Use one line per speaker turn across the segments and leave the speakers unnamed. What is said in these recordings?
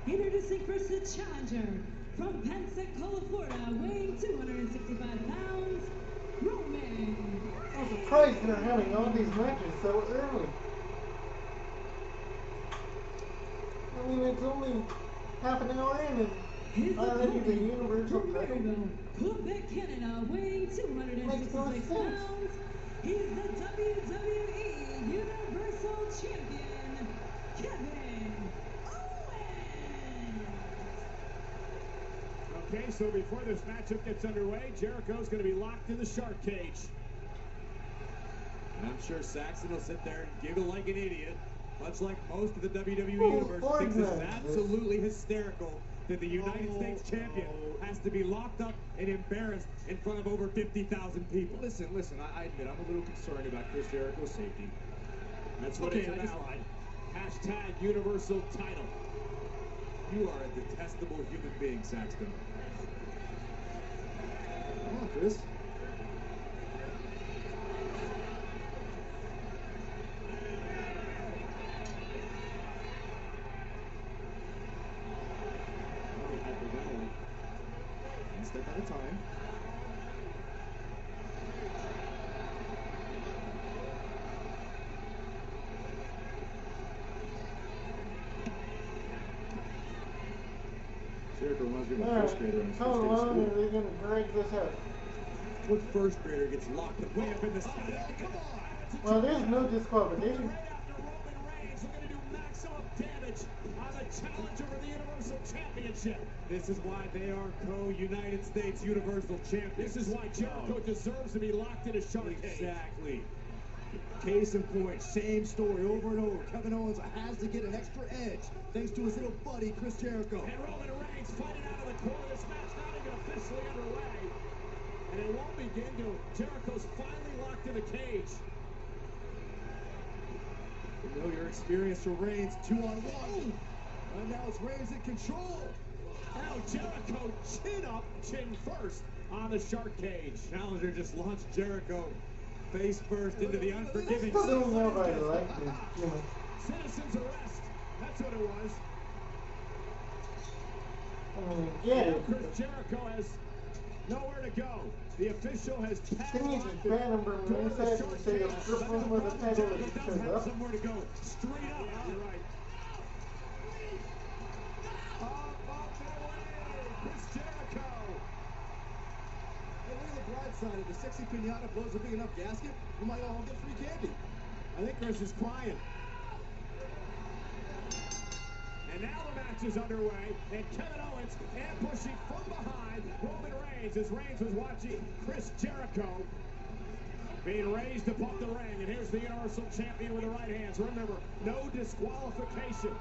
Introducing first the challenger from Pensacola, Florida, weighing 265 pounds, Roman.
I'm surprised they're having all these matches so early. I mean, it's only half an hour in and already the Universal title.
Quebec, Canada, weighing 266 pounds. He's the WWE Universal Champion, Kevin Owens.
Okay, so before this matchup gets underway, Jericho's going to be locked in the shark cage.
And I'm sure Saxton will sit there and giggle like an idiot, much like most of the WWE Universe thinks it's absolutely hysterical that the United States champion has to be locked up and embarrassed in front of over 50,000 people.
Listen, I admit I'm a little concerned about Chris Jericho's safety.
That's what it's about. Hashtag Universal title.
You are a detestable human being, Saxton.
Come on, Chris. One step at a time. Jericho reminds me of a first grader in his
How
first day of
long
school.
are they going to drag this out?
What first grader gets locked way up in the sky?
Well, there's no disqualification.
Right after Roman Reigns, we're going to do maximum damage on the challenger for the Universal Championship.
This is why they are co-United States Universal Champions.
This is why Jericho deserves to be locked in a shark cage.
Exactly.
Case in point, same story over and over. Kevin Owens has to get an extra edge thanks to his little buddy, Chris Jericho.
And Roman Reigns fighting out of the corner. This match not even officially underway. And it won't begin till Jericho's finally locked in the cage.
Familiar experience for Reigns, 2-on-1.
And now it's Reigns in control.
Now Jericho chin up, chin first on the shark cage.
Challenger just launched Jericho face first into the unforgiving.
I don't know if I like this. You know.
Citizens arrest. That's what it was.
I mean, get
Now
it.
Chris Jericho has nowhere to go. The official has
Can you just ban him from the inside and say a strip him with a title if he shows up?
Somewhere to go. Straight up. You're right. Up and away. Chris Jericho.
Hey, look at the bright side. If the sexy pinata blows a big enough gasket, we might all get free candy.
I think Chris is crying. And now the match is underway, and Kevin Owens ambushing from behind Roman Reigns as Reigns was watching Chris Jericho being raised above the ring. And here's the Universal Champion with the right hands. Remember, no disqualification.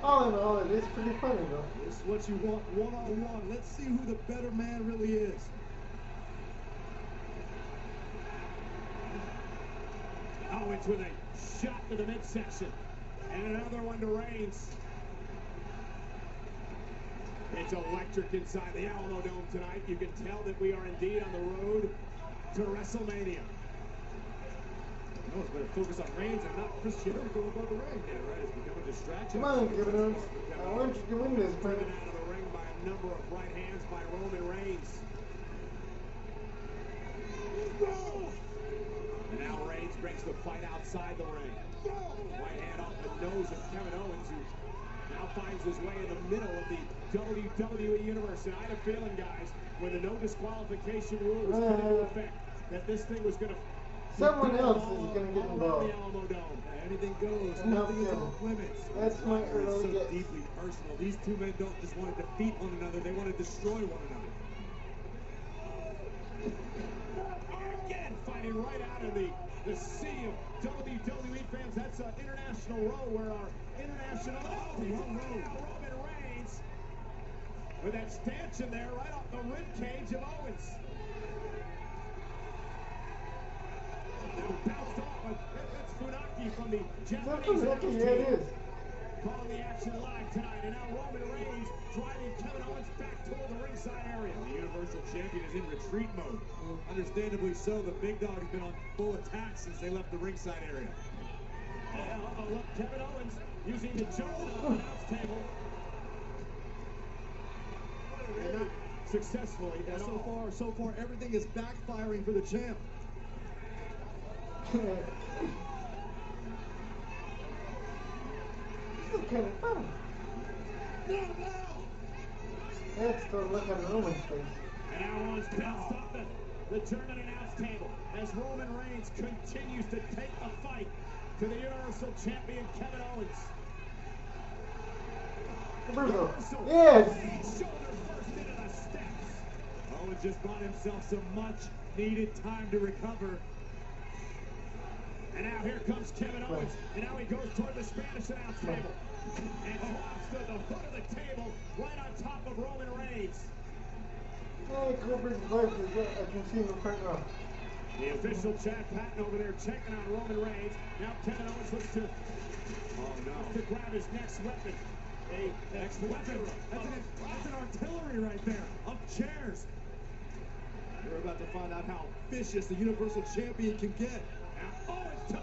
All in all, it is pretty funny though.
This is what you want one-on-one. Let's see who the better man really is.
Owens with a shot to the midsection. And another one to Reigns. It's electric inside the Alamo Dome tonight. You can tell that we are indeed on the road to WrestleMania.
No, it's better focus on Reigns and not Chris Jericho above the ring.
Yeah, right. It's become a distraction.
Come on, Kevin Owens. I want you to win this,
Driven
man.
out of the ring by a number of right hands by Roman Reigns. And now Reigns brings the fight outside the ring. Right hand off the nose of Kevin Owens, who now finds his way in the middle of the WWE Universe. And I had a feeling, guys, when the no disqualification rule was put into effect, that this thing was going to...
Someone else is going to get involved.
The Alamo Dome.
Anything goes.
No,
Nothing is
Kevin.
off limits.
That's my
It's
early
so
guess.
deeply personal. These two men don't just want to defeat one another. They want to destroy one another.
Again, fighting right out of the sea of WWE fans. That's an international row where our international... Roman Reigns with that stanchion there right off the rib cage of Owens. Bounced off, but that's Funaki from the Japanese
Funaki, yeah, it is.
calling the action live tonight. And now Roman Reigns driving Kevin Owens back toward the ringside area.
The Universal Champion is in retreat mode. Understandably so. The big dog has been on full attack since they left the ringside area.
Look, Kevin Owens using the jump on the announce table. And not successfully at all.
So far, everything is backfiring for the champ.
This is kind of fun. That's the look on Roman's face.
And now Owens bounced off the German announce table as Roman Reigns continues to take the fight to the Universal Champion Kevin Owens.
Roberto. Yes!
Shoulder first into the steps. Owens just bought himself some much needed time to recover. And now here comes Kevin Owens. And now he goes toward the Spanish announce table. And drops to the foot of the table right on top of Roman Reigns.
Hey, Cobra's glasses. I can see him right now.
The official Chad Patton over there checking on Roman Reigns. Now Kevin Owens looks to, to grab his next weapon. Next weapon. That's an artillery right there of chairs.
We're about to find out how vicious the Universal Champion can get.
Now Owens to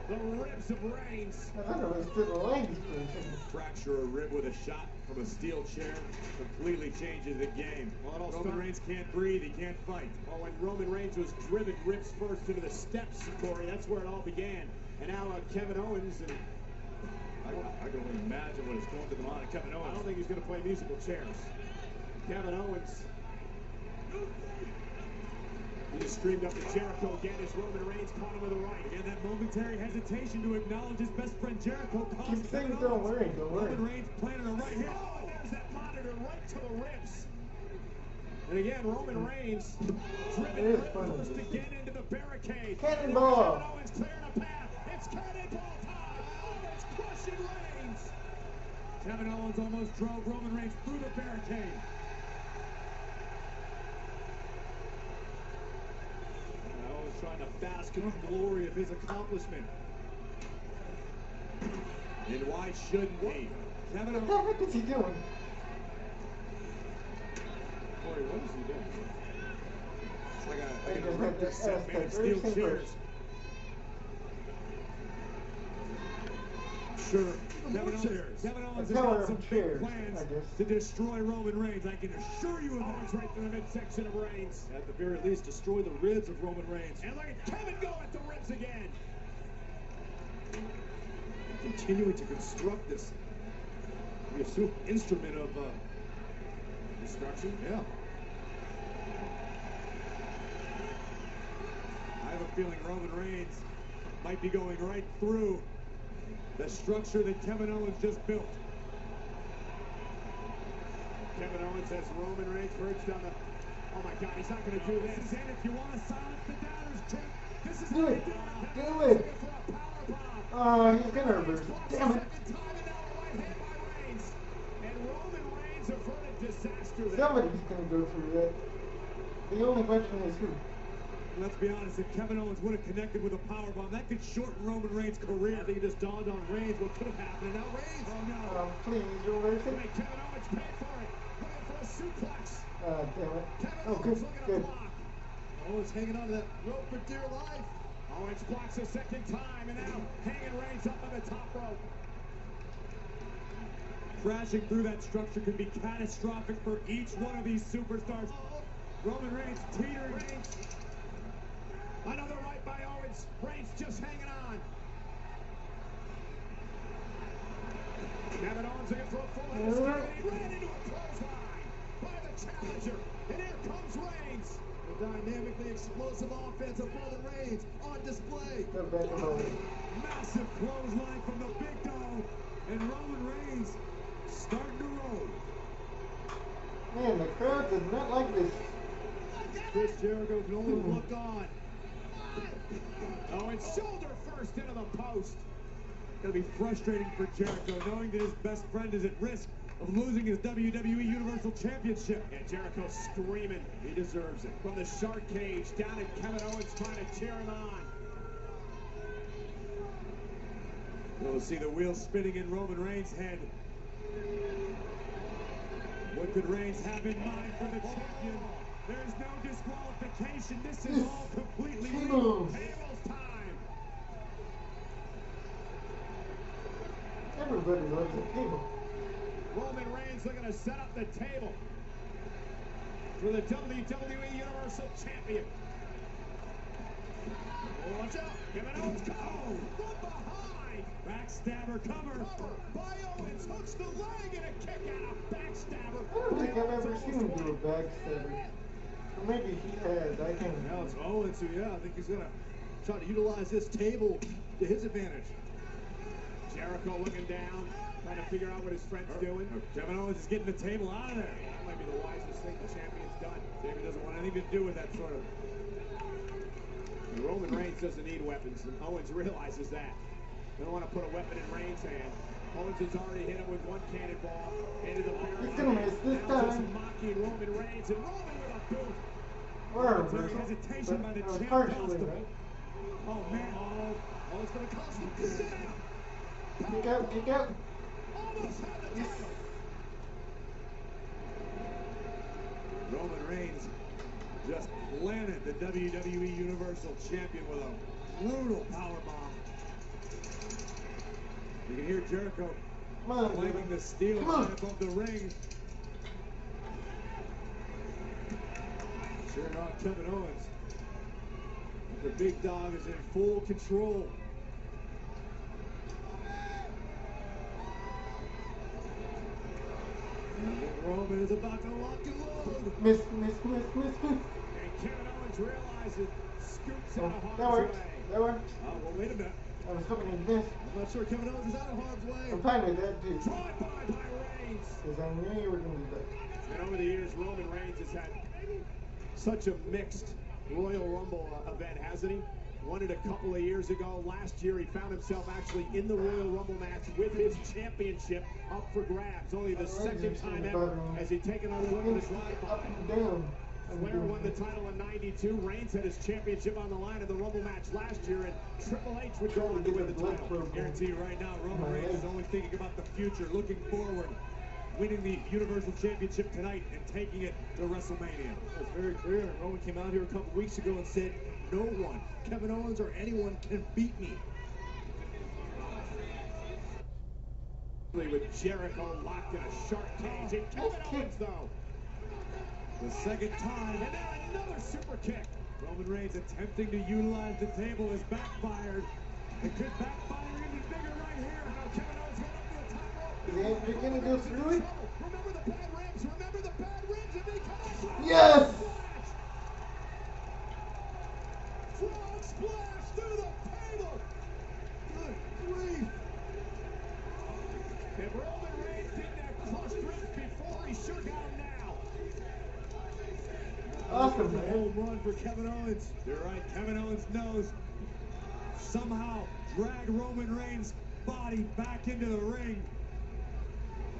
the ribs of Reigns.
I thought it was to the legs for a second.
Fracture a rib with a shot from a steel chair completely changes the game. Roman Reigns can't breathe, he can't fight.
Oh, when Roman Reigns was driven ribs first into the steps, Corey, that's where it all began. And now Kevin Owens, and
I can only imagine what is going through the mind of Kevin Owens.
I don't think he's going to play musical chairs. Kevin Owens. He just streamed up to Jericho again as Roman Reigns caught him with a right.
Again, that momentary hesitation to acknowledge his best friend Jericho
Keep
cost
saying
Kevin
don't
Owens.
worry, don't worry.
Roman Reigns planted a right hand.
Oh, and there's that monitor right to the ribs. And again, Roman Reigns driven
It is
rib
funny.
first again into the barricade.
Cannonball.
Kevin Owens clearing a path. It's cannonball time. Owens crushing Reigns.
Kevin Owens almost drove Roman Reigns through the barricade.
Owens trying to bask in the glory of his accomplishment.
And why shouldn't he? Kevin
What the
Owens.
heck is he doing?
Corey, what is he doing?
It's like
I
an
just had
erector
to
set
ask
made
that
of
very
steel
same
chairs.
person.
Sure.
More chairs.
Kevin Owens
A
has
tower
got
of
some
chairs,
big plans
I guess.
to destroy Roman Reigns. I can assure you of that.
Owens right through the midsection of Reigns.
At the very least, destroy the ribs of Roman Reigns.
And look at Kevin go at the ribs again.
Continuing to construct this, we assume, instrument of
Destruction?
yeah.
I have a feeling Roman Reigns might be going right through the structure that Kevin Owens just built.
Kevin Owens has Roman Reigns perched on the... Oh my God, he's not going to do this.
This is it. If you want to silence the doubters, Jake, this is
Do
what
it.
you do.
Do
Looking
it.
for a power bomb.
Oh, he's gonna reverse. Damn it.
Second time, and now a right hand by Reigns. And Roman Reigns averted disaster there.
Somebody's gonna go through that. The only question is who.
Let's be honest, if Kevin Owens would have connected with a powerbomb, that could shorten Roman Reigns' career.
I think it just dawned on Reigns what could have happened. And now Reigns. Oh no.
Please reverse it.
Wait, Kevin Owens paid for it. Looking for a suplex.
Damn it.
Kevin
Oh,
Owens
good,
looking to
good.
block.
Owens hanging on to that rope for dear life.
Owens blocks a second time, and now hanging Reigns up on the top rope.
Crashing through that structure could be catastrophic for each one of these superstars. Roman Reigns teetering.
Reigns. Another right by Owens. Reigns just hanging on. Kevin Owens looking for a full head of steam, and he ran into a clothesline by the challenger. And here comes Reigns.
The dynamically explosive offense of Roman Reigns on display.
Go back and hold it.
Massive clothesline from the big dog. And Roman Reigns starting to roll.
Man, the crowd does not like this.
Chris Jericho can only look on.
Owens shoulder first into the post.
Gonna be frustrating for Jericho, knowing that his best friend is at risk of losing his WWE Universal Championship.
And Jericho screaming. He deserves it. From the shark cage down at Kevin Owens trying to cheer him on.
We'll see the wheels spinning in Roman Reigns' head. What could Reigns have in mind for the champion? There's no disqualification. This is all completely legal.
Tables time.
Everybody loves a table.
Roman Reigns looking to set up the table for the WWE Universal Champion. Oh, watch out. Kevin Owens, from behind. Backstabber cover by Owens. Hooks the leg and a kick out. Backstabber.
I don't think I've ever seen him do a backstabber. Or maybe he has. I can't.
Now it's Owens, so yeah, I think he's gonna try to utilize this table to his advantage.
Jericho looking down, trying to figure out what his friend's doing.
Kevin Owens is getting the table out of there.
That might be the wisest thing the champion's done.
David doesn't want anything to do with that sort of.
And Roman Reigns doesn't need weapons, and Owens realizes that. They don't want to put a weapon in Reigns' hand. Owens has already hit him with one cannonball into the barrel.
He's gonna miss this
now just
time.
mocking Roman Reigns, and Roman with a boot.
Or a reversal.
Hesitation by the
But,
champ
partially,
cost him.
right?
Oh man, oh, it's gonna cost him. Sit down.
Kick out, kick out.
Almost had the
Yes.
title.
Roman Reigns just landed the WWE Universal Champion with a brutal powerbomb. You can hear Jericho
Come on,
clanging
baby.
the steel
Come on.
right above the ring. Sure enough, Kevin Owens. The big dog is in full control. And Roman is about to lock and load.
Miss.
And Kevin Owens realizes, scoops out of
That
harm's
worked.
way.
That worked.
Oh, well, wait a minute.
I was hoping he'd miss.
I'm not sure Kevin Owens is out of harm's way.
I'm fine with that, too.
Drive by Reigns.
Because I knew you were going to do that.
And over the years, Roman Reigns has had such a mixed Royal Rumble event, hasn't he? Won it a couple of years ago. Last year, he found himself actually in the Royal Rumble match with his championship up for grabs. Only the second time ever has he taken on a women's
Up
drive-by.
and down.
Flair won the title in '92. Reigns had his championship on the line in the Rumble match last year, and Triple H would go on to win the title.
Guarantee you right now, Roman Reigns is only thinking about the future, looking forward, winning the Universal Championship tonight and taking it to WrestleMania.
It's very clear. Roman came out here a couple weeks ago and said, no one, Kevin Owens or anyone, can beat me.
With Jericho locked in a sharp cage, and Kevin Owens, though.
The second time,
And now another super kick.
Roman Reigns attempting to utilize the table has backfired. It could backfire even bigger right here.
Now Kevin Owens going up to the top rope.
Is he going to go through it?
Remember the bad ribs. Remember the bad ribs. And they come up.
Yes!
Frog splash through the table.
Good grief.
If Roman Reigns didn't have crushed ribs before, he sure got them now.
Awesome,
The
man.
home run for Kevin Owens. You're right, Kevin Owens knows. Somehow drag Roman Reigns' body back into the ring.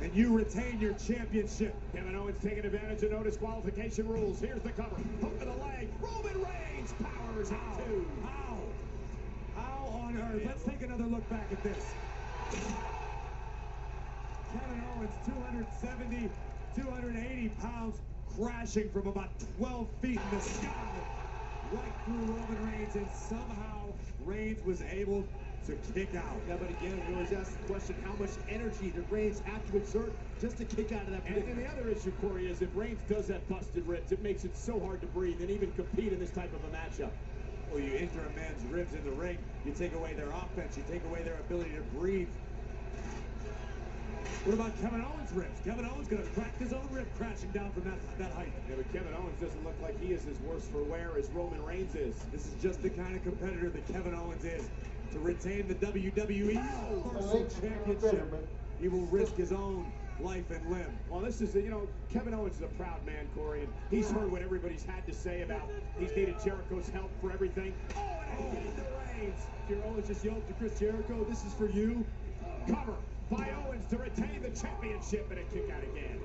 And you retain your championship.
Kevin Owens taking advantage of no disqualification rules. Here's the cover. Hook to the leg. Roman Reigns powers it too.
How on earth? Let's take another look back at this. Kevin Owens, 270, 280 pounds, crashing from about 12 feet in the sky, right through Roman Reigns, and somehow Reigns was able to kick out.
Yeah, but again, we always ask the question, how much energy did Reigns have to exert just to kick out of that
And
predicament?
the other issue, Corey, is if Reigns does have busted ribs, it makes it so hard to breathe and even compete in this type of a matchup.
Well, you injure a man's ribs in the ring, you take away their offense, you take away their ability to breathe. What about Kevin Owens' ribs? Kevin Owens gonna crack his own rib crashing down from that height.
Yeah, but Kevin Owens doesn't look like he is as worse for wear as Roman Reigns is.
This is just the kind of competitor that Kevin Owens is. To retain the WWE Universal Championship, he will risk his own life and limb.
Well, this is, Kevin Owens is a proud man, Corey, and he's heard what everybody's had to say about he's needed Jericho's help for everything. Oh, and a hit to Reigns.
If you're Owens just yelled to Chris Jericho, this is for you.
Cover by Owens to retain the championship, and a kick out again.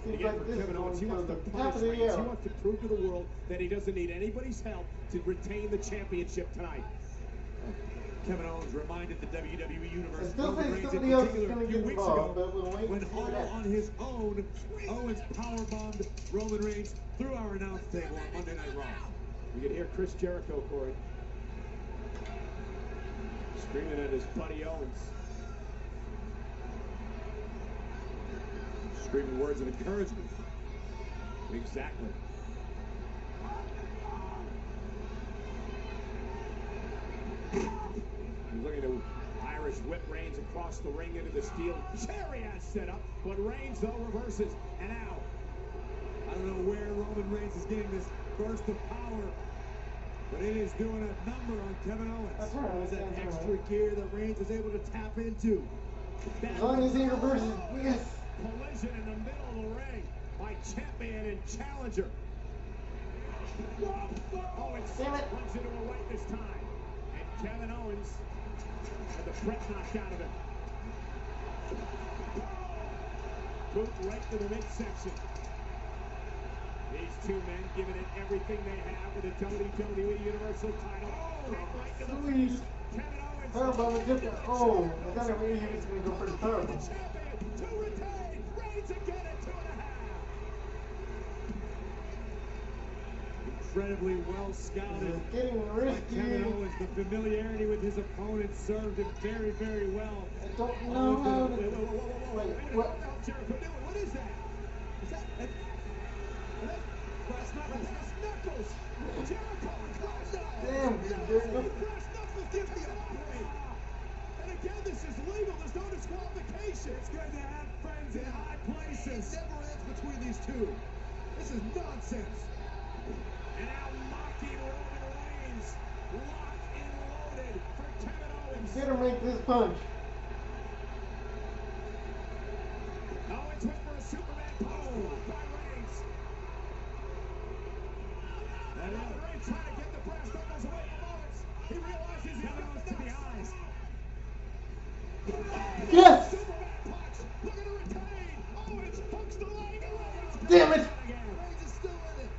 Seems
Again,
like
for
this
Kevin
is
Owens, he
going
wants
to
to
the top
punish
of the
Reigns. He
year.
wants to prove to the world that he doesn't need anybody's help to retain the championship tonight.
Kevin Owens reminded the WWE Universe
I still
Roman
think
Reigns in
somebody else is
particular
going
a
to
few
get
weeks
involved,
ago
but we'll wait
when
and see
all
what happens.
on his own, Owens powerbombed Roman Reigns through our announce table on Monday Night Raw.
You can hear Chris Jericho, Corey, screaming at his buddy Owens.
Screaming words of encouragement. Exactly. He's looking to Irish whip Reigns across the ring into the steel chariot set up, but Reigns though reverses and out.
I don't know where Roman Reigns is getting this burst of power, but it is doing a number on Kevin Owens.
That's right.
It was that extra gear that Reigns was able to tap into.
As long as he reverses, yes.
Collision in the middle of the ring by champion and challenger. Owens
Damn it.
runs into a right this time. And Kevin Owens had the breath knocked out of him. Boot right to the midsection. These two men giving it everything they have for the WWE Universal title. Right to the face. Kevin Owens.
How about the different? Oh, I thought he was going to go for the power.
Champion to retain. Reigns again at 2.5.
Incredibly well scouted.
It's getting
By
risky.
Kevin Owens, the familiarity with his opponent served him very, very well.
I don't know how to. Wait, what?
Jericho doing? What is that? Is that brass knuckles? Jericho, brass knuckles.
Damn, Jericho.
Brass knuckles, give me a break. And again, this is legal. There's no disqualification.
It's good to have friends in high
It
places.
never ends between these two. This is nonsense.
And now mocking Roman Reigns. Locked and loaded for Kevin Owens.
Better make this punch.
Owens went for a Superman pose blocked by Reigns. And now Reigns trying to get the brass knuckles away from Owens. He realizes he's got Owens to the eyes.
Yes!
Superman punch. Looking to retain. Owens hooks the leg of Reigns.
Damn it!
Reigns is still in it.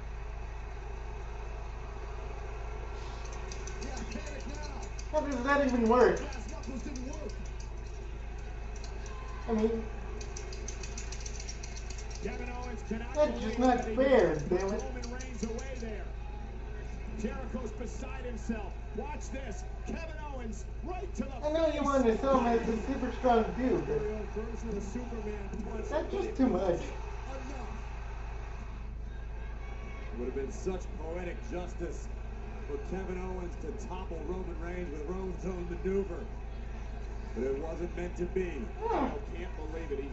Yeah, panic now.
How does that even work?
Brass knuckles didn't work.
I mean,
Kevin Owens cannot
That's
believe
just not
that he
fair,
put
damn it.
Roman Reigns away there. Jericho's beside himself. Watch this. Kevin Owens right to the
I know you want to sell him as a super strong dude, but
Real version of the Superman punch.
that's just too much.
Enough.
Would have been such poetic justice for Kevin Owens to topple Roman Reigns with Roman's own maneuver. But it wasn't meant to be.
I can't believe it.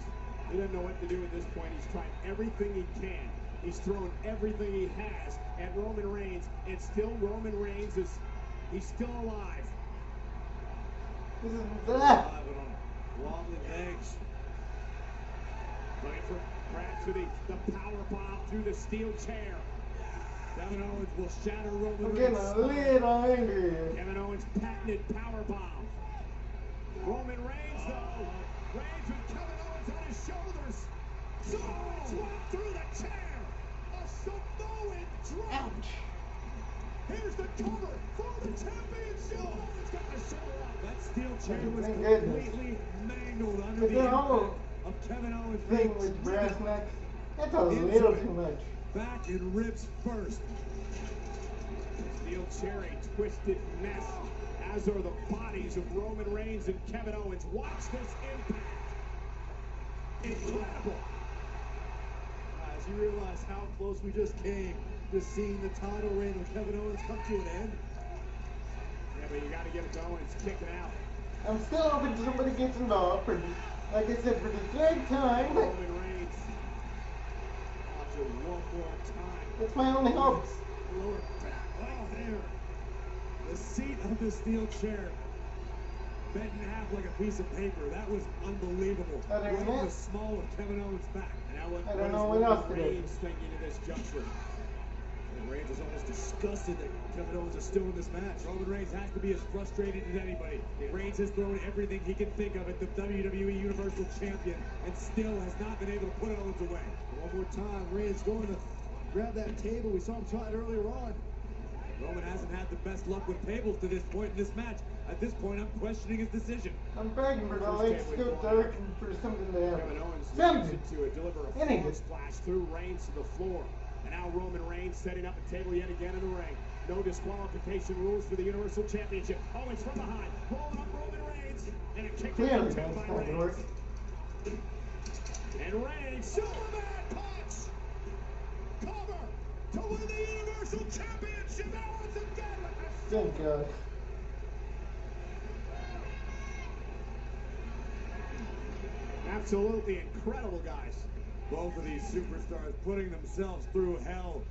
He doesn't know what to do at this point. He's tried everything he can. He's thrown everything he has at Roman Reigns, and still Roman Reigns he's still alive.
This is
Alive
that.
and on wobbly legs.
Looking for perhaps with the power bomb through the steel chair.
Kevin Owens will shatter Roman
I'm
Reigns'
getting a
spine.
little angry here.
Kevin Owens' patented power bomb. Roman Reigns, though. Reigns with Kevin Owens on his shoulders. So Owens went through the chair. A Samoan drop.
Ouch.
Here's the cover for the championship. Owens got the shoulder up.
That steel chair was
Thank goodness.
completely mangled under
But
the
then
impact
all
of Kevin Owens
thing
being
with brass
driven
knucks, that's a little too much.
back and ribs first.
Steel chair, a twisted mess, as are the bodies of Roman Reigns and Kevin Owens. Watch this impact. Incredible.
As you realize how close we just came to seeing the title reign of Kevin Owens come to an end.
Yeah, but you got to get it to Owens kicking out.
I'm still hoping somebody gets involved for, like I said, for the third time. But
Roman Reigns. Watch it one more time.
that's my only hope.
Lower back. Oh, there.
The seat of the steel chair bent in half like a piece of paper. That was unbelievable.
I don't
Right in
know.
the small of Kevin Owens' back.
And now
I don't
is
know what
Roman
else to do.
Reigns thinking at this juncture?
And Reigns is almost disgusted that Kevin Owens is still in this match. Roman Reigns has to be as frustrated as anybody. Reigns has thrown everything he can think of at the WWE Universal Champion and still has not been able to put Owens away.
One more time, Reigns going to grab that table. We saw him try it earlier on.
Roman hasn't had the best luck with tables to this point in this match. At this point, I'm questioning his decision.
I'm begging for the lights to go dark and for something to happen.
Kevin Owens
Something.
needs to deliver a
Anything.
forward splash through Reigns to the floor. And now Roman Reigns setting up a table yet again in the ring. No disqualification rules for the Universal Championship. Owens from behind, rolling up Roman Reigns, and a kick
Clearly,
out
that's
by
not gonna work.
Reigns. And Reigns, Superman punch! Cover to win the Universal Championship. Owens again with the
Thank God.
Absolutely incredible, guys.
Both of these superstars putting themselves through hell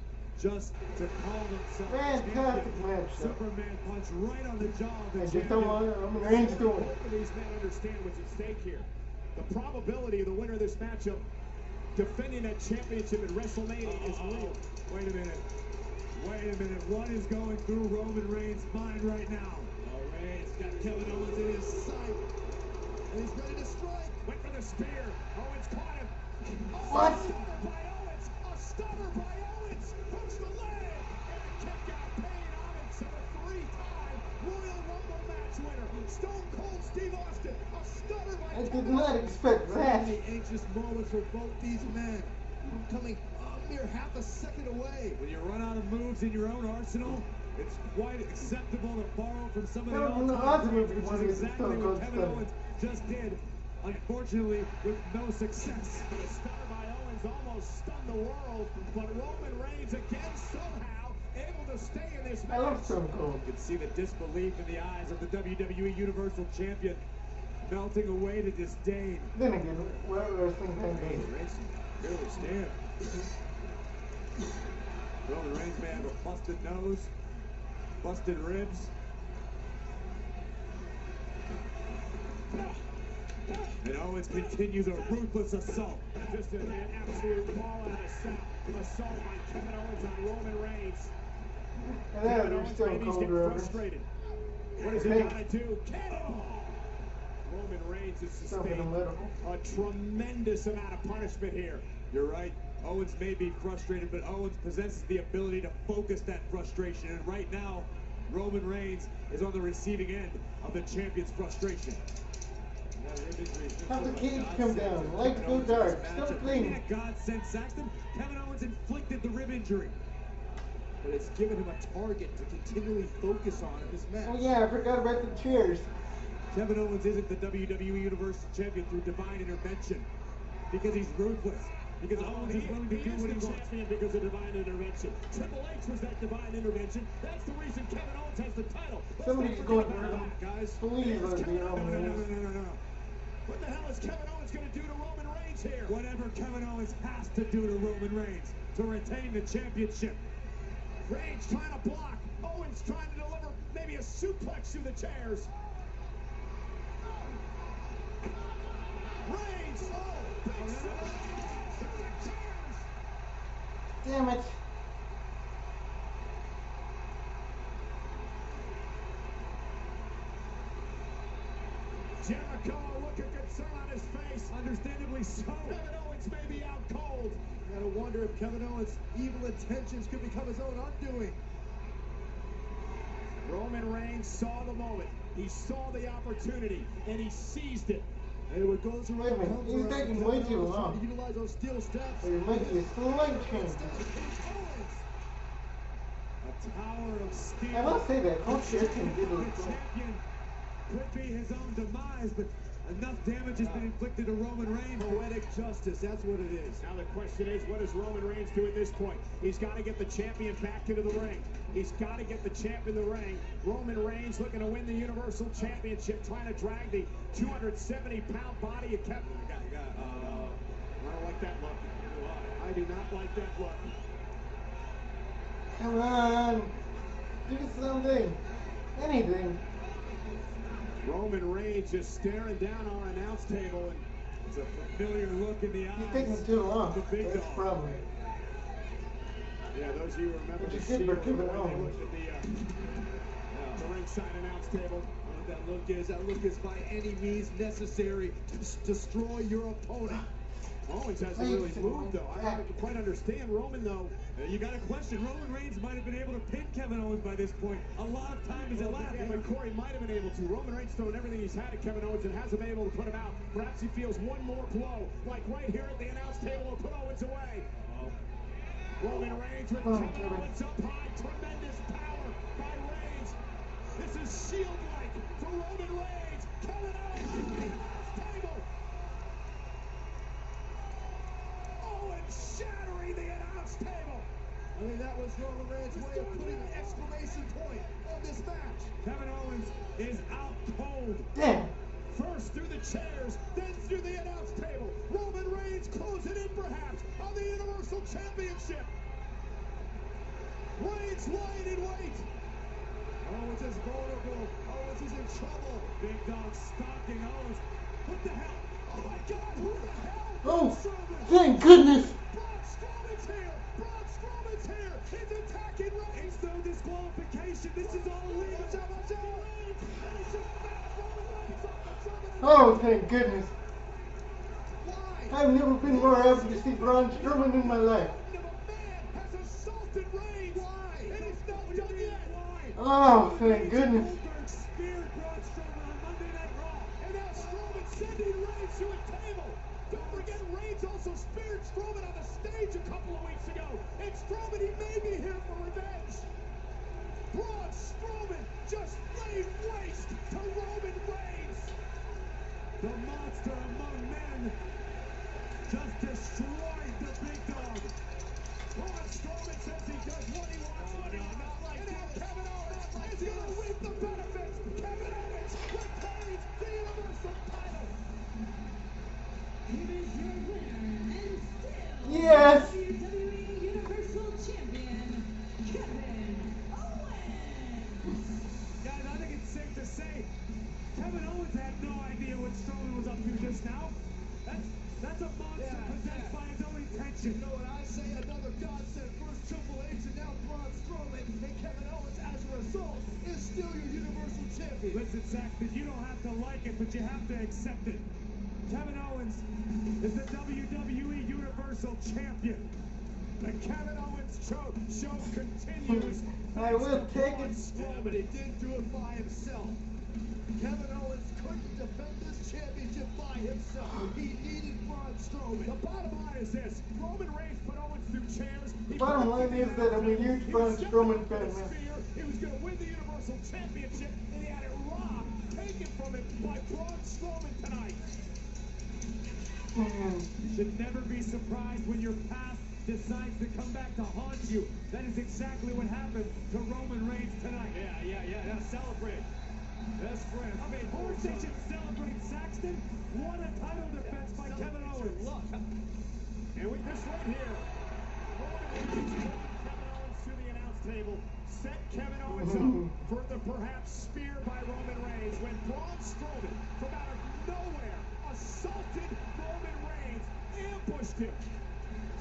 just to call themselves
Fantastic
champion.
match, though.
Superman punch right on the jaw of the
And just
champion.
don't want Roman Reigns doing it.
Both of these men understand what's at stake here. The probability of the winner of this matchup defending that championship at WrestleMania is real.
Wait a minute. Wait a minute. What is going through Roman Reigns' mind right now?
Reigns got Kevin Owens in his sight. And he's ready to strike.
Went for the spear. Owens caught him. Oh,
What?
A stunner by Owens. A stunner by Owens. Hooks the leg. And a kick out. Payne Owens to the 3-time Royal Rumble match winner. Stone Cold Steve Austin. A stunner by
I did
Kevin
not
Owens.
expect
So
that.
many anxious moments for both these men. Coming a mere half a second away.
When you run out of moves in your own arsenal, it's quite acceptable to borrow from somebody
No,
else,
no, odds of it
which
wanting
is
to
exactly
Stone
what
Cold
Kevin
Stunner.
Owens just did, unfortunately with no success.
The stunner by Owens almost stunned the world, but Roman Reigns again somehow able to stay in this
I love
match.
Stone Cold.
You can see the disbelief in the eyes of the WWE Universal Champion melting away to disdain.
Then again, what wrestling fan
Hey,
base?
Reigns can barely stand. Roman Reigns may have a busted nose, busted ribs. And Owens continues a ruthless assault.
Just an absolute all-out assault by Kevin Owens on Roman Reigns.
And then
Kevin
there's
Owens
Stone
maybe he's
Cold
getting
reference.
frustrated. What is he
Hey.
gonna do? Cannonball! Roman Reigns has
Something in the
sustained
middle.
a tremendous amount of punishment here.
You're right. Owens may be frustrated, but Owens possesses the ability to focus that frustration. And right now, Roman Reigns is on the receiving end of the champion's frustration.
Have the cage come down. Lights go dark. Stop playing.
Yeah, God sent Saxton. Kevin Owens inflicted the rib injury.
But it's given him a target to continually focus on in this match.
Oh yeah, I forgot about the chairs.
Kevin Owens isn't the WWE Universal Champion through divine intervention because he's ruthless. Because Owens is willing to do what he
the
wants.
champion because of divine intervention. Triple H was that divine intervention. That's the reason Kevin Owens has the title. Let's
Somebody's
not
going
forget
to
about that, guys.
believe
Here's
us,
Kevin
you know,
Owens.
No.
What the hell is Kevin Owens going to do to Roman Reigns here?
Whatever Kevin Owens has to do to Roman Reigns to retain the championship.
Reigns trying to block. Owens trying to deliver maybe a suplex through the chairs. Reigns, big suplex through the chairs.
Damn it.
Jericho, a look of concern on his face.
Understandably so.
Kevin Owens may be out cold.
Gotta wonder if Kevin Owens' evil intentions could become his own undoing.
Roman Reigns saw the moment. He saw the opportunity, and he seized it.
And what goes around
Wait a minute,
comes
he's
around.
taking
Kevin
way
Owens
too
trying
long.
to utilize those steel steps.
There might be a slight change.
A tower of steel.
I must say that Coach
The
Sheridan did look good.
champion could be his own demise, but enough damage has been inflicted to Roman Reigns.
Poetic justice, that's what it is.
Now the question is, what does Roman Reigns do at this point? He's got to get the champion back into the ring. He's got to get the champ in the ring. Roman Reigns looking to win the Universal Championship, trying to drag the 270-pound body of Kevin. I don't like that look. I do not like that look.
Come on. Do something. Anything.
Roman Reigns just staring down our announce table, and
It's a familiar look in the eyes.
He's taking too long.
The big
That's the
dog.
problem.
yeah, those of you who remember
But
the
you
Shield
did for Kevin
when they
Owens.
looked at the ringside announce table.
What that look is, by any means necessary to destroy your opponent.
Owens hasn't really moved, though. I don't quite understand. Roman, though,
You got to question. Roman Reigns might have been able to pin Kevin Owens by this point. A lot of time has elapsed.
yeah, but Corey might have been able to. Roman Reigns throwing everything he's had at Kevin Owens and hasn't been able to put him out. Perhaps he feels one more blow, like right here at the announce table, will put Owens away. Roman Reigns with
Oh,
Kevin
Kevin.
Owens up high. Tremendous power by Reigns. This is Shield-like for Roman Reigns. Kevin Owens at the announce table.
I mean, that was Roman Reigns' way of putting an exclamation point on this match.
Kevin Owens is out cold.
Damn.
First through the chairs, then through the announce table. Roman Reigns closing in perhaps on the Universal Championship. Reigns lying in wait.
Owens is vulnerable. Owens is in trouble.
Big Dog stalking Owens. What the hell? Oh my God, who the hell?
Oh,
Strowman.
thank goodness.
Braun Strowman's here. Braun Strowman's here. He's attacking Reigns. It's no disqualification. This is all legal. Watch out, watch out. Reigns. And he's just back Roman Reigns off the Strowman.
Oh, thank goodness.
Why?
I've never been more happy to see Braun Strowman in my life.
A man has assaulted Reigns.
Why?
And he's not done yet. Why?
Oh, thank goodness.
Goldberg speared Braun Strowman on Monday Night Raw. And now Strowman sending Reigns to a table. Don't forget Reigns also speared Strowman on the stage a couple of weeks ago. And Strowman, he may be here for revenge. Braun Strowman just laid waste to Roman Reigns. The monster among men just destroyed the Big Dog. Braun Strowman says he does what he wants when he wants. And now Kevin Owens is going to reap the benefits. Kevin Owens retains the Universal title.
Here is your winner and still
Yes.
WWE Universal Champion, Kevin Owens.
Guys, I think it's safe to say Kevin Owens had no idea what Strowman was up to just now. That's a monster possessed by his own intention.
You know what I say? Another godsend. First Triple H and now Braun Strowman. And Kevin Owens, as a result, is still your Universal Champion.
Listen, Saxton, you don't have to like it, but you have to accept it. Kevin Owens is the WWE Universal Champion. The Kevin Owens show continues.
I will take it.
Yeah, but he didn't do it by himself. Kevin Owens couldn't defend this championship by himself. He needed Braun Strowman.
The bottom line is this: Roman Reigns put Owens through chairs.
The bottom line is that I'm a huge Braun Strowman fan, man.
He was going to win the Universal Championship, and he had it robbed, taken from him by Braun Strowman tonight.
Man.
You should never be surprised when your past decides to come back to haunt you. That is exactly what happened to Roman Reigns tonight. Yeah. Now celebrate. Best friends. I mean, Horse Station celebrate Saxton. What a title defense by Kevin Owens. Look. And with this right here, Roman Reigns took Kevin Owens to the announce table, set Kevin Owens up for the perhaps spear by Roman Reigns when Braun Strowman, from out of nowhere, assaulted Roman Reigns, ambushed him.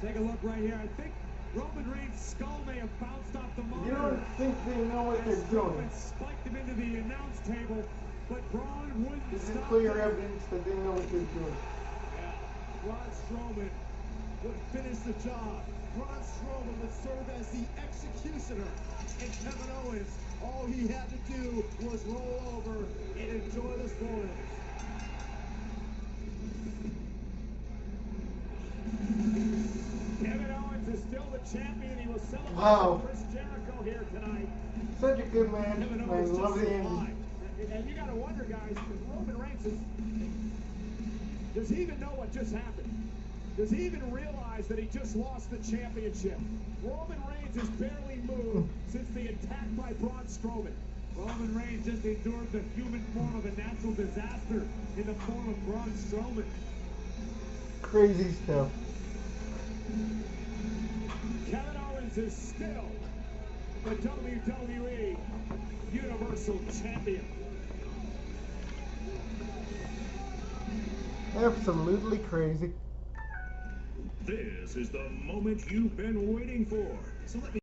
Take a look right here. I think Roman Reigns' skull may have bounced off the monitor.
You don't think they know what they're doing?
Strowman spiked him into the announce table, but Braun wouldn't
This is
stop
clear
him.
evidence that they know what they're doing.
Braun Strowman would finish the job. Braun Strowman would serve as the executioner. And Kevin Owens, all he had to do was roll over and enjoy the spoils.
Kevin Owens is still the champion. He will celebrate
Wow.
with Chris Jericho here tonight.
Such a good match.
Kevin
I
Owens
love
just
the ending.
survived. And you got to wonder, guys, if Roman Reigns is... Does he even know what just happened? Does he even realize that he just lost the championship? Roman Reigns has barely moved since the attack by Braun Strowman. Roman Reigns just endured the human form of a natural disaster in the form of Braun Strowman.
Crazy stuff.
Kevin Owens is still the WWE Universal Champion.
Absolutely crazy.
This is the moment you've been waiting for. So let me